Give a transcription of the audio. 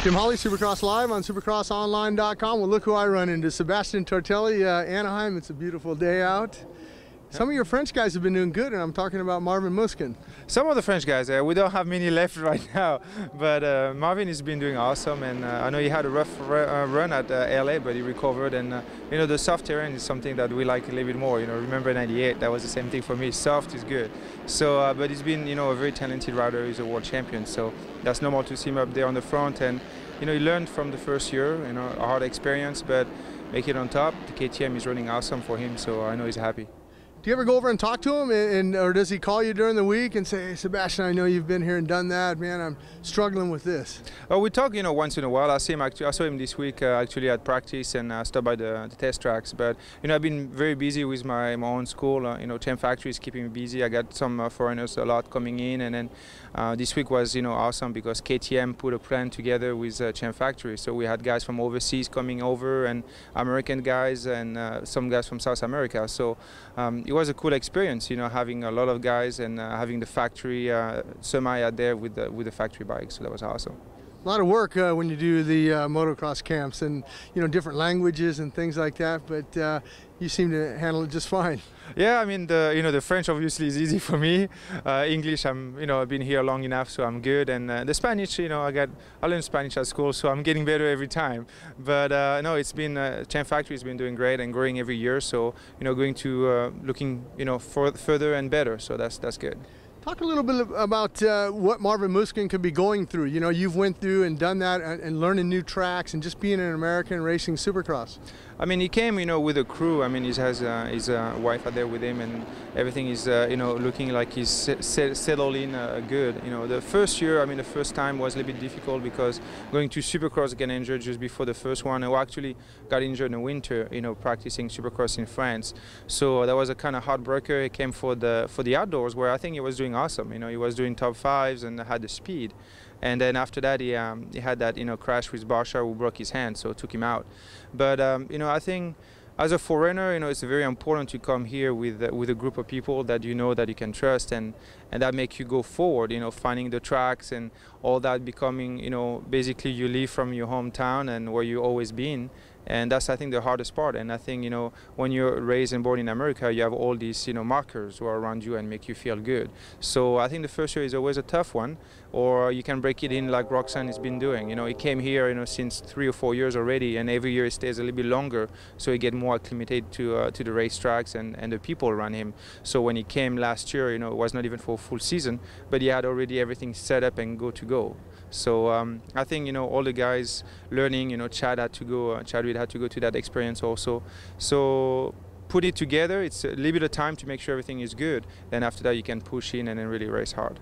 Jim Holley, Supercross Live on supercrossonline.com. Well, look who I run into. Sebastien Tortelli, Anaheim. It's a beautiful day out. Some of your French guys have been doing good, and I'm talking about Marvin Musquin. Some of the French guys, we don't have many left right now, but Marvin has been doing awesome, and I know he had a rough run at LA, but he recovered, and you know, the soft terrain is something that we like a little bit more. You know, remember '98, that was the same thing for me. Soft is good. So, but he's been, you know, a very talented rider. He's a world champion, so that's normal to see him up there on the front, and you know, he learned from the first year, you know, a hard experience, but make it on top. The KTM is running awesome for him, so I know he's happy. Do you ever go over and talk to him, or does he call you during the week and say, "Hey, Sebastien, I know you've been here and done that. Man, I'm struggling with this"? We talk, you know, once in a while. I saw him this week actually at practice, and stopped by the test tracks. But you know, I've been very busy with my own school. You know, Champ Factory is keeping me busy. I got some foreigners a lot coming in, and then this week was, you know, awesome because KTM put a plan together with Champ Factory. So we had guys from overseas coming over, and American guys, and some guys from South America. So it was a cool experience, you know, having a lot of guys and having the factory semi out there with the factory bike. So that was awesome. A lot of work when you do the motocross camps, and you know, different languages and things like that. But you seem to handle it just fine. Yeah, I mean, the French obviously is easy for me. English, I've been here long enough, so I'm good. And the Spanish, you know, I learned Spanish at school, so I'm getting better every time. But no, it's been Champ Factory has been doing great and growing every year. So you know, going to looking, you know, further and better. So that's good. Talk a little bit about what Marvin Musquin could be going through. You know, you've went through and done that, and learning new tracks, and just being an American racing Supercross. I mean, he came, you know, with a crew. I mean, he has his wife out there with him, and everything is, you know, looking like he's settled in good. You know, the first year, I mean, the first time was a little bit difficult because going to Supercross, get injured just before the first one. I actually got injured in the winter, you know, practicing Supercross in France. So that was a kind of heartbreaker. He came for the outdoors, where I think he was doing awesome. You know, he was doing top fives and had the speed. And then after that, he had that, you know, crash with Barsha, who broke his hand, so took him out. But you know, I think as a foreigner, you know, it's very important to come here with a group of people that you know that you can trust, and that make you go forward. You know, finding the tracks and all that, becoming, you know, basically you leave from your hometown and where you've always been. And that's, I think, the hardest part. And I think, you know, when you're raised and born in America, you have all these, you know, markers who are around you and make you feel good. So I think the first year is always a tough one, or you can break it in like Roxanne has been doing. You know, he came here, you know, since 3 or 4 years already, and every year he stays a little bit longer, so he get more acclimated to the racetracks and the people around him. So when he came last year, you know, it was not even for a full season, but he had already everything set up and go to go. So I think, you know, all the guys learning, you know, Chadwick had to go to that experience also. So put it together, it's a little bit of time to make sure everything is good. Then after that, you can push in and then really race hard.